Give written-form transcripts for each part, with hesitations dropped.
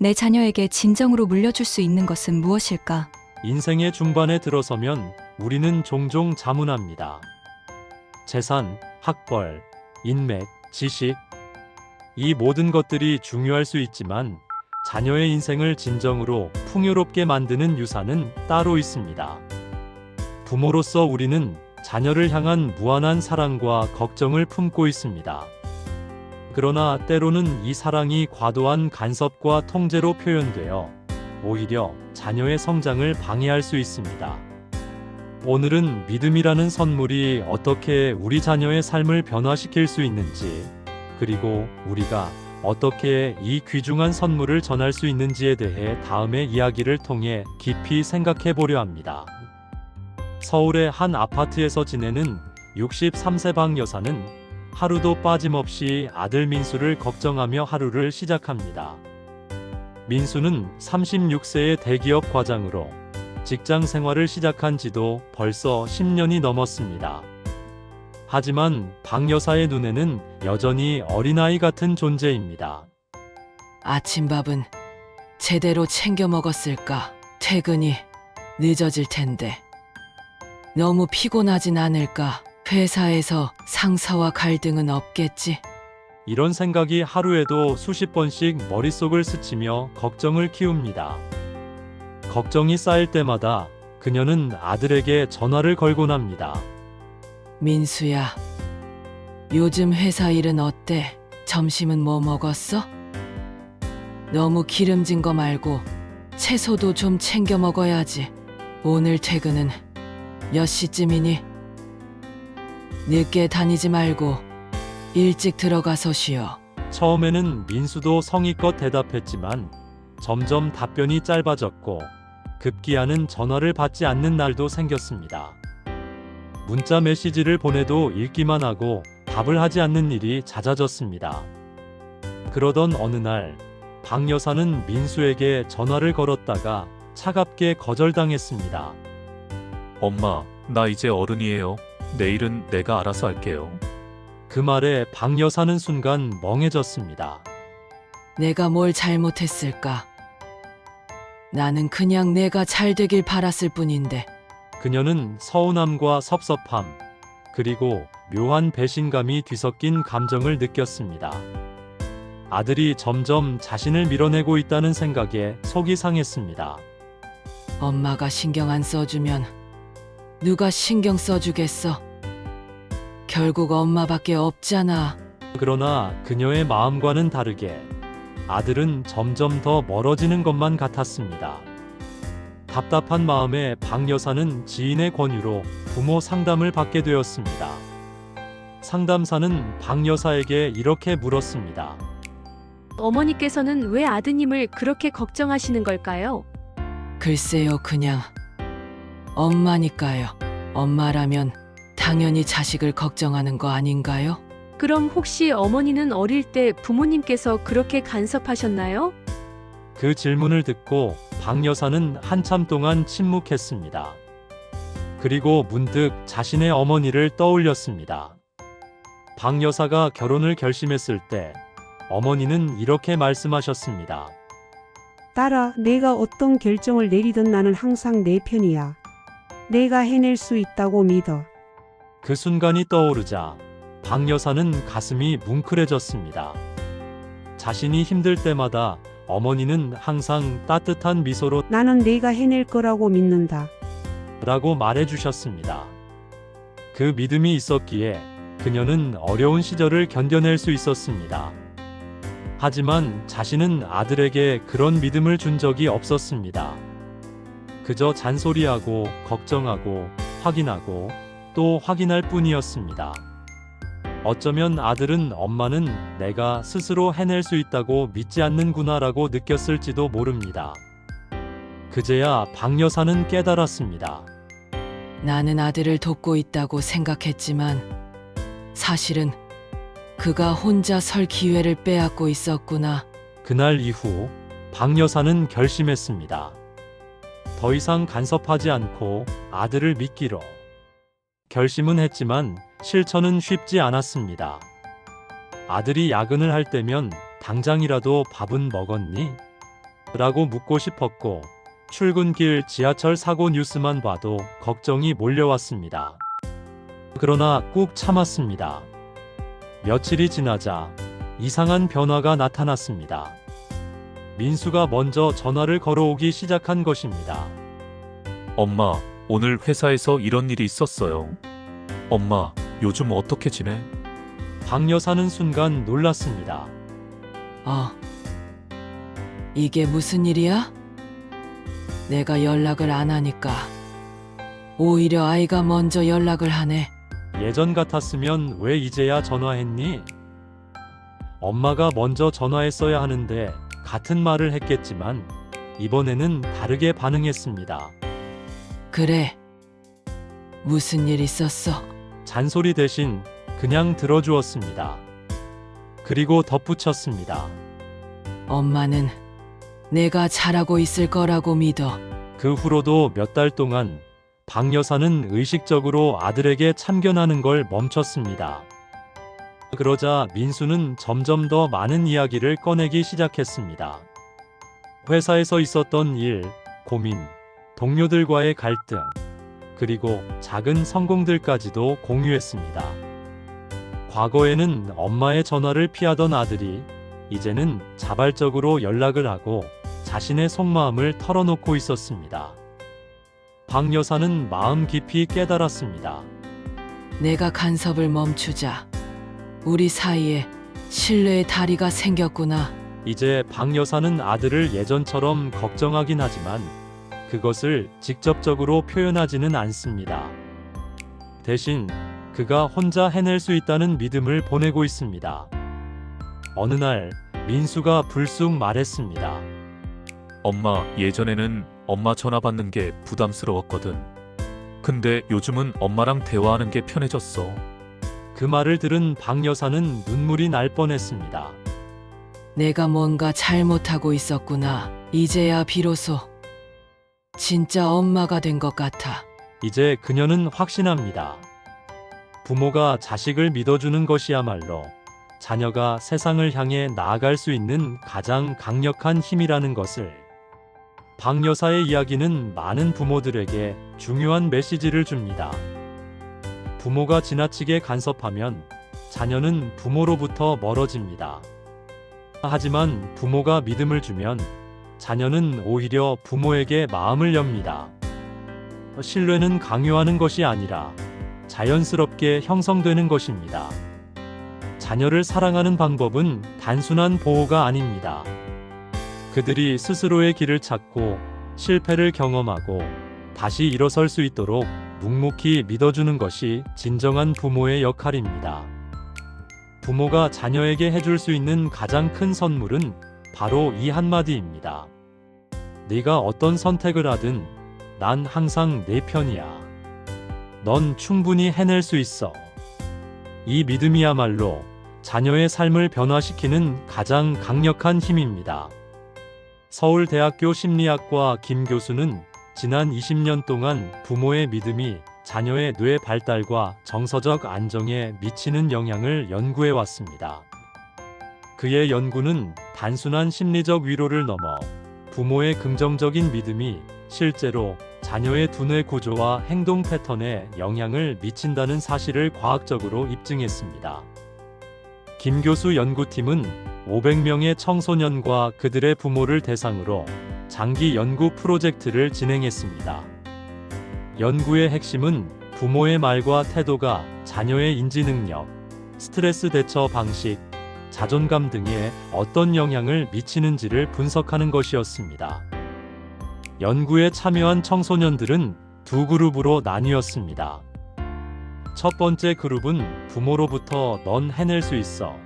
내 자녀에게 진정으로 물려줄 수 있는 것은 무엇일까? 인생의 중반에 들어서면 우리는 종종 자문합니다. 재산, 학벌, 인맥, 지식. 이 모든 것들이 중요할 수 있지만 자녀의 인생을 진정으로 풍요롭게 만드는 유산은 따로 있습니다. 부모로서 우리는 자녀를 향한 무한한 사랑과 걱정을 품고 있습니다. 그러나 때로는 이 사랑이 과도한 간섭과 통제로 표현되어 오히려 자녀의 성장을 방해할 수 있습니다. 오늘은 믿음이라는 선물이 어떻게 우리 자녀의 삶을 변화시킬 수 있는지, 그리고 우리가 어떻게 이 귀중한 선물을 전할 수 있는지에 대해 다음의 이야기를 통해 깊이 생각해 보려 합니다. 서울의 한 아파트에서 지내는 63세 박 여사는 하루도 빠짐없이 아들 민수를 걱정하며 하루를 시작합니다. 민수는 36세의 대기업 과장으로 직장 생활을 시작한 지도 벌써 10년이 넘었습니다. 하지만 박 여사의 눈에는 여전히 어린아이 같은 존재입니다. 아침밥은 제대로 챙겨 먹었을까? 퇴근이 늦어질 텐데. 너무 피곤하진 않을까? 회사에서 상사와 갈등은 없겠지? 이런 생각이 하루에도 수십 번씩 머릿속을 스치며 걱정을 키웁니다. 걱정이 쌓일 때마다 그녀는 아들에게 전화를 걸곤 합니다. 민수야, 요즘 회사 일은 어때? 점심은 뭐 먹었어? 너무 기름진 거 말고 채소도 좀 챙겨 먹어야지. 오늘 퇴근은 몇 시쯤이니? 늦게 다니지 말고 일찍 들어가서 쉬어. 처음에는 민수도 성의껏 대답했지만 점점 답변이 짧아졌고 급기야는 전화를 받지 않는 날도 생겼습니다. 문자 메시지를 보내도 읽기만 하고 답을 하지 않는 일이 잦아졌습니다. 그러던 어느 날 박 여사는 민수에게 전화를 걸었다가 차갑게 거절당했습니다. 엄마, 나 이제 어른이에요. 내일은 내가 알아서 할게요. 그 말에 박 여사는 순간 멍해졌습니다. 내가 뭘 잘못했을까? 나는 그냥 내가 잘 되길 바랐을 뿐인데. 그녀는 서운함과 섭섭함, 그리고 묘한 배신감이 뒤섞인 감정을 느꼈습니다. 아들이 점점 자신을 밀어내고 있다는 생각에 속이 상했습니다. 엄마가 신경 안 써주면 누가 신경 써주겠어? 결국 엄마밖에 없잖아. 그러나 그녀의 마음과는 다르게 아들은 점점 더 멀어지는 것만 같았습니다. 답답한 마음에 박 여사는 지인의 권유로 부모 상담을 받게 되었습니다. 상담사는 박 여사에게 이렇게 물었습니다. 어머니께서는 왜 아드님을 그렇게 걱정하시는 걸까요? 글쎄요, 그냥 엄마니까요. 엄마라면 당연히 자식을 걱정하는 거 아닌가요? 그럼 혹시 어머니는 어릴 때 부모님께서 그렇게 간섭하셨나요? 그 질문을 듣고 박 여사는 한참 동안 침묵했습니다. 그리고 문득 자신의 어머니를 떠올렸습니다. 박 여사가 결혼을 결심했을 때 어머니는 이렇게 말씀하셨습니다. 딸아, 내가 어떤 결정을 내리든 나는 항상 내 편이야. 내가 해낼 수 있다고 믿어. 그 순간이 떠오르자 박 여사는 가슴이 뭉클해졌습니다. 자신이 힘들 때마다 어머니는 항상 따뜻한 미소로 나는 내가 해낼 거라고 믿는다. 라고 말해주셨습니다. 그 믿음이 있었기에 그녀는 어려운 시절을 견뎌낼 수 있었습니다. 하지만 자신은 아들에게 그런 믿음을 준 적이 없었습니다. 그저 잔소리하고 걱정하고 확인하고 또 확인할 뿐이었습니다. 어쩌면 아들은 엄마는 내가 스스로 해낼 수 있다고 믿지 않는구나라고 느꼈을지도 모릅니다. 그제야 박 여사는 깨달았습니다. 나는 아들을 돕고 있다고 생각했지만 사실은 그가 혼자 설 기회를 빼앗고 있었구나. 그날 이후 박 여사는 결심했습니다. 더 이상 간섭하지 않고 아들을 믿기로. 결심은 했지만 실천은 쉽지 않았습니다. 아들이 야근을 할 때면 당장이라도 밥은 먹었니? 라고 묻고 싶었고 출근길 지하철 사고 뉴스만 봐도 걱정이 몰려왔습니다. 그러나 꾹 참았습니다. 며칠이 지나자 이상한 변화가 나타났습니다. 민수가 먼저 전화를 걸어오기 시작한 것입니다. 엄마, 오늘 회사에서 이런 일이 있었어요. 엄마, 요즘 어떻게 지내? 박 여사는 순간 놀랐습니다. 이게 무슨 일이야? 내가 연락을 안 하니까 오히려 아이가 먼저 연락을 하네. 예전 같았으면 왜 이제야 전화했니? 엄마가 먼저 전화했어야 하는데 같은 말을 했겠지만 이번에는 다르게 반응했습니다. 그래. 무슨 일 있었어? 잔소리 대신 그냥 들어주었습니다. 그리고 덧붙였습니다. 엄마는 내가 잘하고 있을 거라고 믿어. 그 후로도 몇 달 동안 박 여사는 의식적으로 아들에게 참견하는 걸 멈췄습니다. 그러자 민수는 점점 더 많은 이야기를 꺼내기 시작했습니다. 회사에서 있었던 일, 고민, 동료들과의 갈등, 그리고 작은 성공들까지도 공유했습니다. 과거에는 엄마의 전화를 피하던 아들이 이제는 자발적으로 연락을 하고 자신의 속마음을 털어놓고 있었습니다. 박 여사는 마음 깊이 깨달았습니다. 내가 간섭을 멈추자. 우리 사이에 신뢰의 다리가 생겼구나. 이제 박 여사는 아들을 예전처럼 걱정하긴 하지만 그것을 직접적으로 표현하지는 않습니다. 대신 그가 혼자 해낼 수 있다는 믿음을 보내고 있습니다. 어느 날 민수가 불쑥 말했습니다. 엄마, 예전에는 엄마 전화 받는 게 부담스러웠거든. 근데 요즘은 엄마랑 대화하는 게 편해졌어. 그 말을 들은 박 여사는 눈물이 날 뻔했습니다. 내가 뭔가 잘못하고 있었구나. 이제야 비로소 진짜 엄마가 된 것 같아. 이제 그녀는 확신합니다. 부모가 자식을 믿어주는 것이야말로 자녀가 세상을 향해 나아갈 수 있는 가장 강력한 힘이라는 것을. 박 여사의 이야기는 많은 부모들에게 중요한 메시지를 줍니다. 부모가 지나치게 간섭하면 자녀는 부모로부터 멀어집니다. 하지만 부모가 믿음을 주면 자녀는 오히려 부모에게 마음을 엽니다. 신뢰는 강요하는 것이 아니라 자연스럽게 형성되는 것입니다. 자녀를 사랑하는 방법은 단순한 보호가 아닙니다. 그들이 스스로의 길을 찾고 실패를 경험하고 다시 일어설 수 있도록 묵묵히 믿어주는 것이 진정한 부모의 역할입니다. 부모가 자녀에게 해줄 수 있는 가장 큰 선물은 바로 이 한마디입니다. 네가 어떤 선택을 하든 난 항상 내 편이야. 넌 충분히 해낼 수 있어. 이 믿음이야말로 자녀의 삶을 변화시키는 가장 강력한 힘입니다. 서울대학교 심리학과 김 교수는 지난 20년 동안 부모의 믿음이 자녀의 뇌 발달과 정서적 안정에 미치는 영향을 연구해 왔습니다. 그의 연구는 단순한 심리적 위로를 넘어 부모의 긍정적인 믿음이 실제로 자녀의 두뇌 구조와 행동 패턴에 영향을 미친다는 사실을 과학적으로 입증했습니다. 김 교수 연구팀은 500명의 청소년과 그들의 부모를 대상으로 장기 연구 프로젝트를 진행했습니다. 연구의 핵심은 부모의 말과 태도가 자녀의 인지 능력, 스트레스 대처 방식, 자존감 등에 어떤 영향을 미치는지를 분석하는 것이었습니다. 연구에 참여한 청소년들은 두 그룹으로 나뉘었습니다. 첫 번째 그룹은 부모로부터 넌 해낼 수 있어.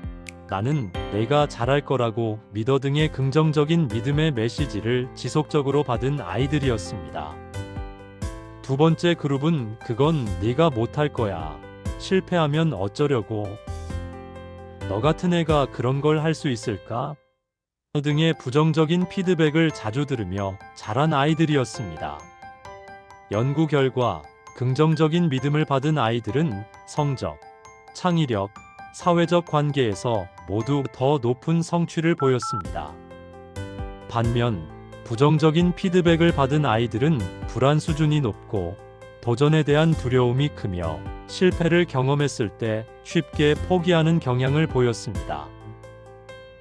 나는 내가 잘할 거라고 믿어 등의 긍정적인 믿음의 메시지를 지속적으로 받은 아이들이었습니다. 두 번째 그룹은 그건 네가 못할 거야. 실패하면 어쩌려고. 너 같은 애가 그런 걸 할 수 있을까? 등의 부정적인 피드백을 자주 들으며 자란 아이들이었습니다. 연구 결과 긍정적인 믿음을 받은 아이들은 성적, 창의력, 사회적 관계에서 모두 더 높은 성취를 보였습니다. 반면 부정적인 피드백을 받은 아이들은 불안 수준이 높고 도전에 대한 두려움이 크며 실패를 경험했을 때 쉽게 포기하는 경향을 보였습니다.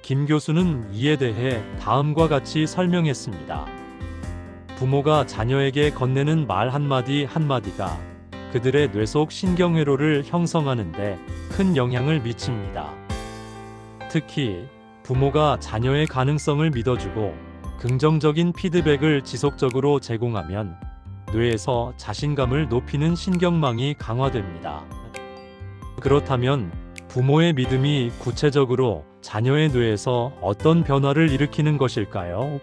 김 교수는 이에 대해 다음과 같이 설명했습니다. 부모가 자녀에게 건네는 말 한마디 한마디가 그들의 뇌 속 신경회로를 형성하는데 큰 영향을 미칩니다. 특히 부모가 자녀의 가능성을 믿어주고 긍정적인 피드백을 지속적으로 제공하면 뇌에서 자신감을 높이는 신경망이 강화됩니다. 그렇다면 부모의 믿음이 구체적으로 자녀의 뇌에서 어떤 변화를 일으키는 것일까요?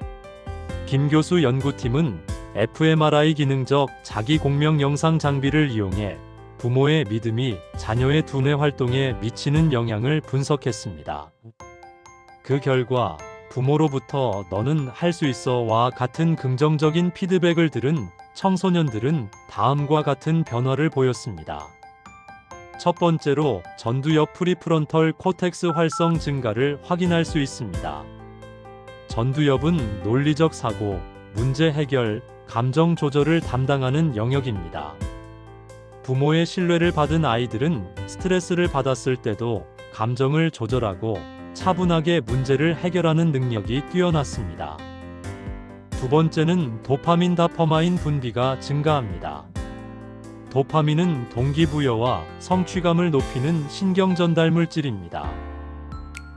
김 교수 연구팀은 fMRI 기능적 자기 공명 영상 장비를 이용해 부모의 믿음이 자녀의 두뇌 활동에 미치는 영향을 분석했습니다. 그 결과 부모로부터 너는 할 수 있어와 같은 긍정적인 피드백을 들은 청소년들은 다음과 같은 변화를 보였습니다. 첫 번째로 전두엽 프리프론털 코텍스 활성 증가를 확인할 수 있습니다. 전두엽은 논리적 사고, 문제 해결, 감정 조절을 담당하는 영역입니다. 부모의 신뢰를 받은 아이들은 스트레스를 받았을 때도 감정을 조절하고 차분하게 문제를 해결하는 능력이 뛰어났습니다. 두 번째는 도파민 다퍼마인 분비가 증가합니다. 도파민은 동기부여와 성취감을 높이는 신경 전달 물질입니다.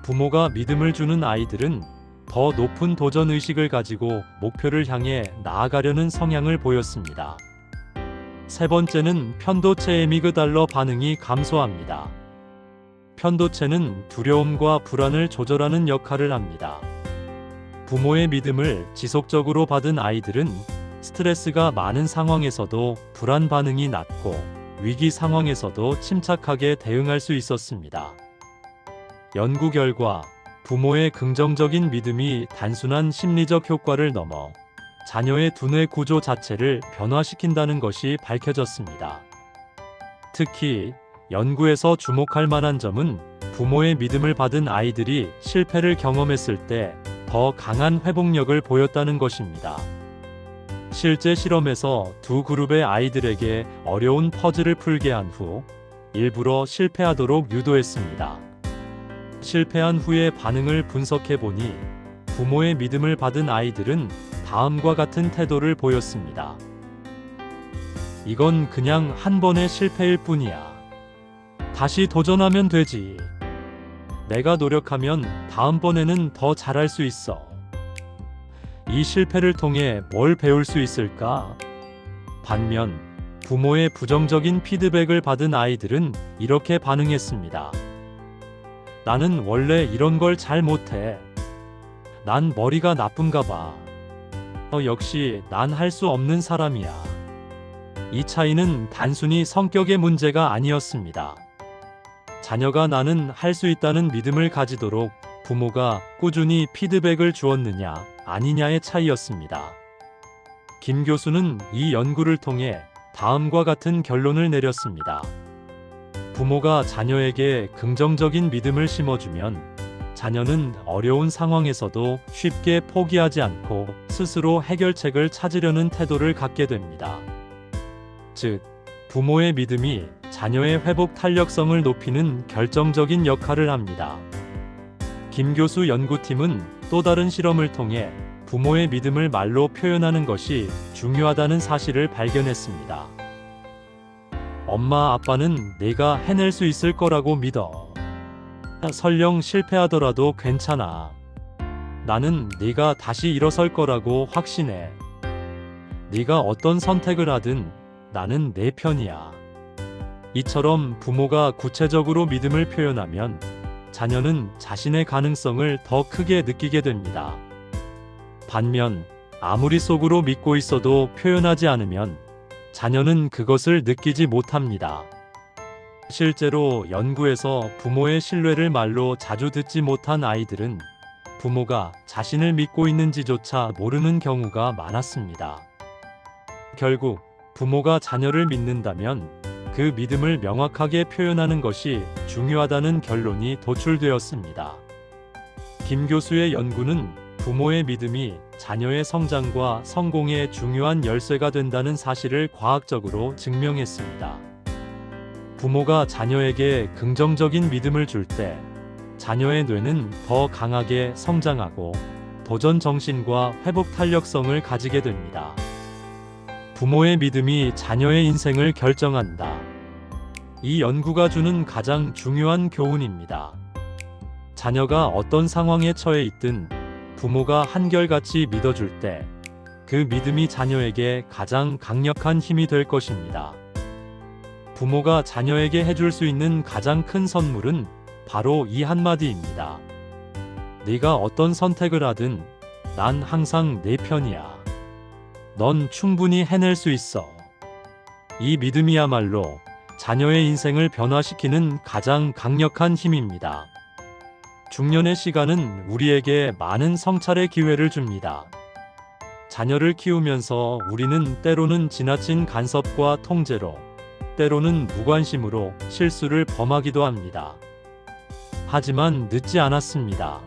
부모가 믿음을 주는 아이들은 더 높은 도전 의식을 가지고 목표를 향해 나아가려는 성향을 보였습니다. 세 번째는 편도체 에미그달러 반응이 감소합니다. 편도체는 두려움과 불안을 조절하는 역할을 합니다. 부모의 믿음을 지속적으로 받은 아이들은 스트레스가 많은 상황에서도 불안 반응이 낮고 위기 상황에서도 침착하게 대응할 수 있었습니다. 연구 결과 부모의 긍정적인 믿음이 단순한 심리적 효과를 넘어 자녀의 두뇌 구조 자체를 변화시킨다는 것이 밝혀졌습니다. 특히 연구에서 주목할 만한 점은 부모의 믿음을 받은 아이들이 실패를 경험했을 때 더 강한 회복력을 보였다는 것입니다. 실제 실험에서 두 그룹의 아이들에게 어려운 퍼즐을 풀게 한 후 일부러 실패하도록 유도했습니다. 실패한 후의 반응을 분석해 보니 부모의 믿음을 받은 아이들은 다음과 같은 태도를 보였습니다. 이건 그냥 한 번의 실패일 뿐이야. 다시 도전하면 되지. 내가 노력하면 다음번에는 더 잘할 수 있어. 이 실패를 통해 뭘 배울 수 있을까? 반면 부모의 부정적인 피드백을 받은 아이들은 이렇게 반응했습니다. 나는 원래 이런 걸 잘 못해. 난 머리가 나쁜가 봐. 역시 난 할 수 없는 사람이야. 이 차이는 단순히 성격의 문제가 아니었습니다. 자녀가 나는 할 수 있다는 믿음을 가지도록 부모가 꾸준히 피드백을 주었느냐, 아니냐의 차이였습니다. 김 교수는 이 연구를 통해 다음과 같은 결론을 내렸습니다. 부모가 자녀에게 긍정적인 믿음을 심어주면 자녀는 어려운 상황에서도 쉽게 포기하지 않고 스스로 해결책을 찾으려는 태도를 갖게 됩니다. 즉, 부모의 믿음이 자녀의 회복 탄력성을 높이는 결정적인 역할을 합니다. 김 교수 연구팀은 또 다른 실험을 통해 부모의 믿음을 말로 표현하는 것이 중요하다는 사실을 발견했습니다. 엄마, 아빠는 내가 해낼 수 있을 거라고 믿어. 설령 실패하더라도 괜찮아. 나는 네가 다시 일어설 거라고 확신해. 네가 어떤 선택을 하든 나는 내 편이야. 이처럼 부모가 구체적으로 믿음을 표현하면 자녀는 자신의 가능성을 더 크게 느끼게 됩니다. 반면 아무리 속으로 믿고 있어도 표현하지 않으면 자녀는 그것을 느끼지 못합니다. 실제로 연구에서 부모의 신뢰를 말로 자주 듣지 못한 아이들은 부모가 자신을 믿고 있는지조차 모르는 경우가 많았습니다. 결국 부모가 자녀를 믿는다면 그 믿음을 명확하게 표현하는 것이 중요하다는 결론이 도출되었습니다. 김 교수의 연구는 부모의 믿음이 자녀의 성장과 성공의 중요한 열쇠가 된다는 사실을 과학적으로 증명했습니다. 부모가 자녀에게 긍정적인 믿음을 줄 때 자녀의 뇌는 더 강하게 성장하고 도전 정신과 회복 탄력성을 가지게 됩니다. 부모의 믿음이 자녀의 인생을 결정한다. 이 연구가 주는 가장 중요한 교훈입니다. 자녀가 어떤 상황에 처해 있든 부모가 한결같이 믿어줄 때 그 믿음이 자녀에게 가장 강력한 힘이 될 것입니다. 부모가 자녀에게 해줄 수 있는 가장 큰 선물은 바로 이 한마디입니다. 네가 어떤 선택을 하든 난 항상 내 편이야. 넌 충분히 해낼 수 있어. 이 믿음이야말로 자녀의 인생을 변화시키는 가장 강력한 힘입니다. 중년의 시간은 우리에게 많은 성찰의 기회를 줍니다. 자녀를 키우면서 우리는 때로는 지나친 간섭과 통제로, 때로는 무관심으로 실수를 범하기도 합니다. 하지만 늦지 않았습니다.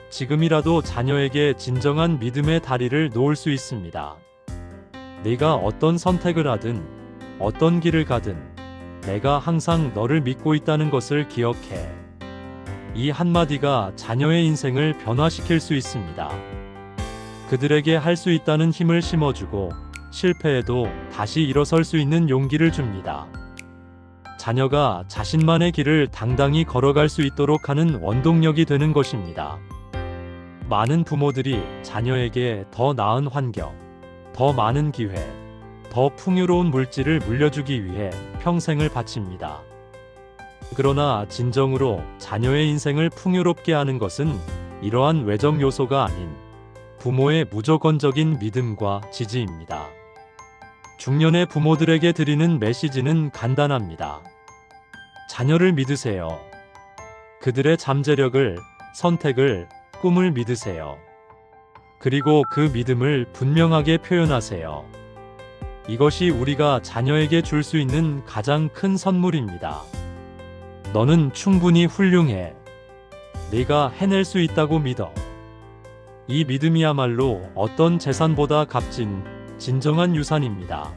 지금이라도 자녀에게 진정한 믿음의 다리를 놓을 수 있습니다. 네가 어떤 선택을 하든, 어떤 길을 가든, 내가 항상 너를 믿고 있다는 것을 기억해. 이 한마디가 자녀의 인생을 변화시킬 수 있습니다. 그들에게 할 수 있다는 힘을 심어주고 실패해도 다시 일어설 수 있는 용기를 줍니다. 자녀가 자신만의 길을 당당히 걸어갈 수 있도록 하는 원동력이 되는 것입니다. 많은 부모들이 자녀에게 더 나은 환경, 더 많은 기회, 더 풍요로운 물질을 물려주기 위해 평생을 바칩니다. 그러나 진정으로 자녀의 인생을 풍요롭게 하는 것은 이러한 외적 요소가 아닌 부모의 무조건적인 믿음과 지지입니다. 중년의 부모들에게 드리는 메시지는 간단합니다. 자녀를 믿으세요. 그들의 잠재력을, 선택을, 꿈을 믿으세요. 그리고 그 믿음을 분명하게 표현하세요. 이것이 우리가 자녀에게 줄 수 있는 가장 큰 선물입니다. 너는 충분히 훌륭해. 네가 해낼 수 있다고 믿어. 이 믿음이야말로 어떤 재산보다 값진 진정한 유산입니다.